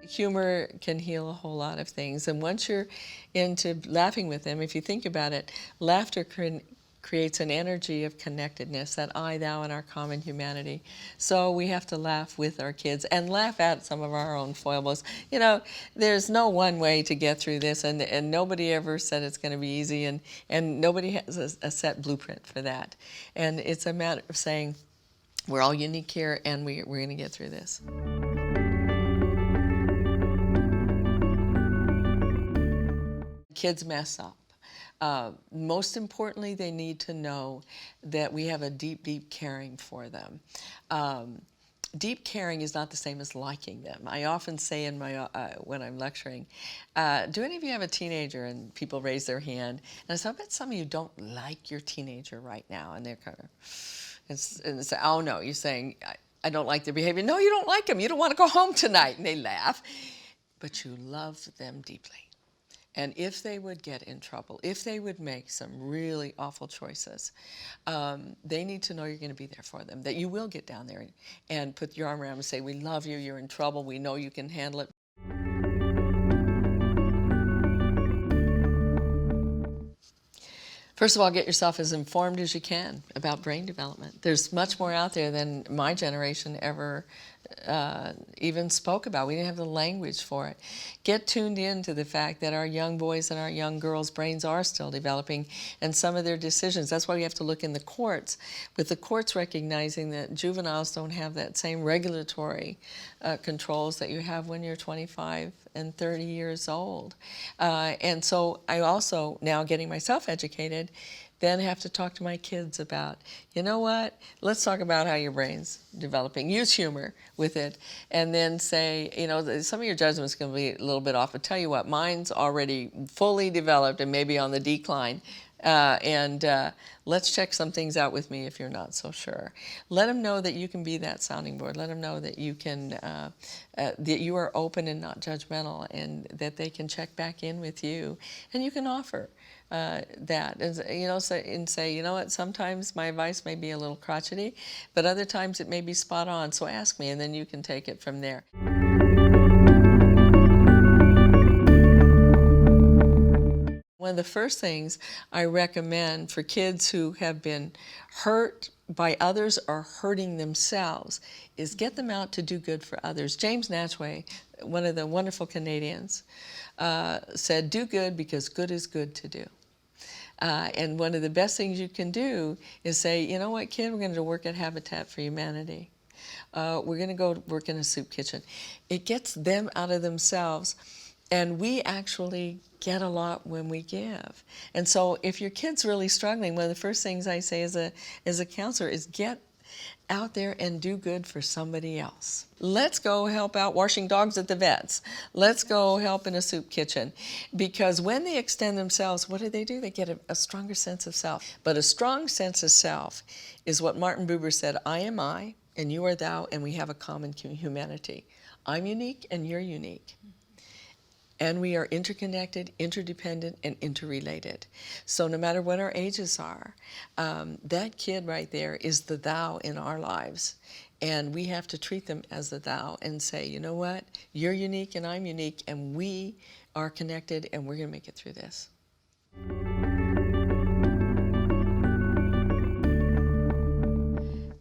humor can heal a whole lot of things. And once you're into laughing with them, if you think about it, laughter creates an energy of connectedness, that I, thou, and our common humanity. So we have to laugh with our kids and laugh at some of our own foibles. You know, there's no one way to get through this, and nobody ever said it's going to be easy, and nobody has a set blueprint for that. And it's a matter of saying, we're all unique here, and we're going to get through this. Kids mess up. Most importantly, they need to know that we have a deep, deep caring for them. Deep caring is not the same as liking them. I often say in my when I'm lecturing, do any of you have a teenager? And people raise their hand. And I say, I bet some of you don't like your teenager right now. And they're kind of, and say, oh no, you're saying, I don't like their behavior. No, you don't like them. You don't want to go home tonight. And they laugh. But you love them deeply. And if they would get in trouble, if they would make some really awful choices, they need to know you're going to be there for them, that you will get down there and put your arm around them and say, we love you, you're in trouble, we know you can handle it. First of all, get yourself as informed as you can about brain development. There's much more out there than my generation ever even spoke about. We didn't have the language for it. Get tuned in to the fact that our young boys and our young girls' brains are still developing, and some of their decisions. That's why we have to look in the courts, with the courts recognizing that juveniles don't have that same regulatory controls that you have when you're 25 and 30 years old. And so I also, now getting myself educated, then have to talk to my kids about, you know what, let's talk about how your brain's developing. Use humor with it, and then say, you know, some of your judgment's going to be a little bit off, but tell you what, mine's already fully developed and maybe on the decline. Let's check some things out with me if you're not so sure. Let them know that you can be that sounding board. Let them know that you can, that you are open and not judgmental, and that they can check back in with you, and you can offer that, and, you know, say, you know what, sometimes my advice may be a little crotchety, but other times it may be spot on, so ask me, and then you can take it from there. One of the first things I recommend for kids who have been hurt by others or hurting themselves is get them out to do good for others. James Natchway, one of the wonderful Canadians, said, do good because good is good to do. And one of the best things you can do is say, you know what, kid, we're going to work at Habitat for Humanity. We're going to go work in a soup kitchen. It gets them out of themselves, and we actually get a lot when we give. And so if your kid's really struggling, one of the first things I say as a counselor is get out there and do good for somebody else. Let's go help out washing dogs at the vets. Let's go help in a soup kitchen. Because when they extend themselves, what do? They get a stronger sense of self. But a strong sense of self is what Martin Buber said, I am I, and you are thou, and we have a common humanity. I'm unique, and you're unique. And we are interconnected, interdependent, and interrelated. So no matter what our ages are, that kid right there is the thou in our lives. And we have to treat them as the thou and say, you know what, you're unique and I'm unique, and we are connected, and we're going to make it through this.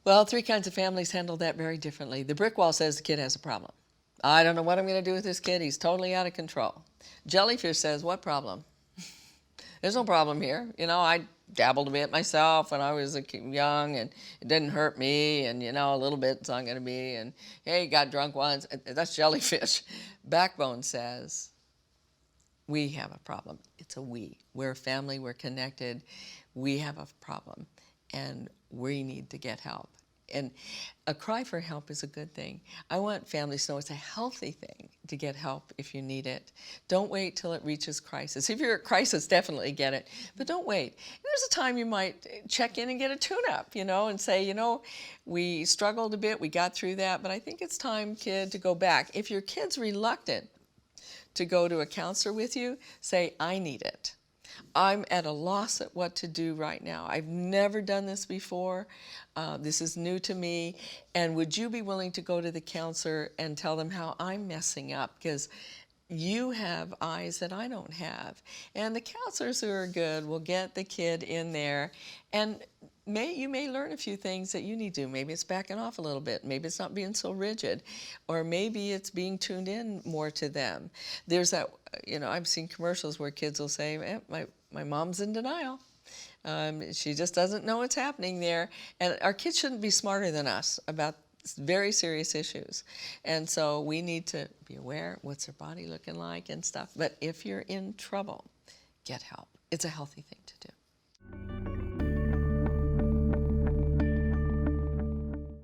Well, 3 kinds of families handle that very differently. The brick wall says the kid has a problem. I don't know what I'm going to do with this kid. He's totally out of control. Jellyfish says, what problem? There's no problem here. You know, I dabbled a bit myself when I was young, and it didn't hurt me, and, you know, a little bit's not going to be, and, hey, got drunk once. That's jellyfish. Backbone says, we have a problem. It's a we. We're a family. We're connected. We have a problem, and we need to get help. And a cry for help is a good thing. I want families to know it's a healthy thing to get help if you need it. Don't wait till it reaches crisis. If you're at crisis, definitely get it, but don't wait. There's a time you might check in and get a tune-up, you know, and say, you know, we struggled a bit, we got through that, but I think it's time, kid, to go back. If your kid's reluctant to go to a counselor with you, say, I need it. I'm at a loss at what to do right now. I've never done this before. This is new to me. And would you be willing to go to the counselor and tell them how I'm messing up? Because you have eyes that I don't have. And the counselors who are good will get the kid in there, and you may learn a few things that you need to do. Maybe it's backing off a little bit. Maybe it's not being so rigid. Or maybe it's being tuned in more to them. There's that, I've seen commercials where kids will say, my mom's in denial. She just doesn't know what's happening there. And our kids shouldn't be smarter than us about very serious issues. And so we need to be aware, what's their body looking like and stuff. But if you're in trouble, get help. It's a healthy thing to do.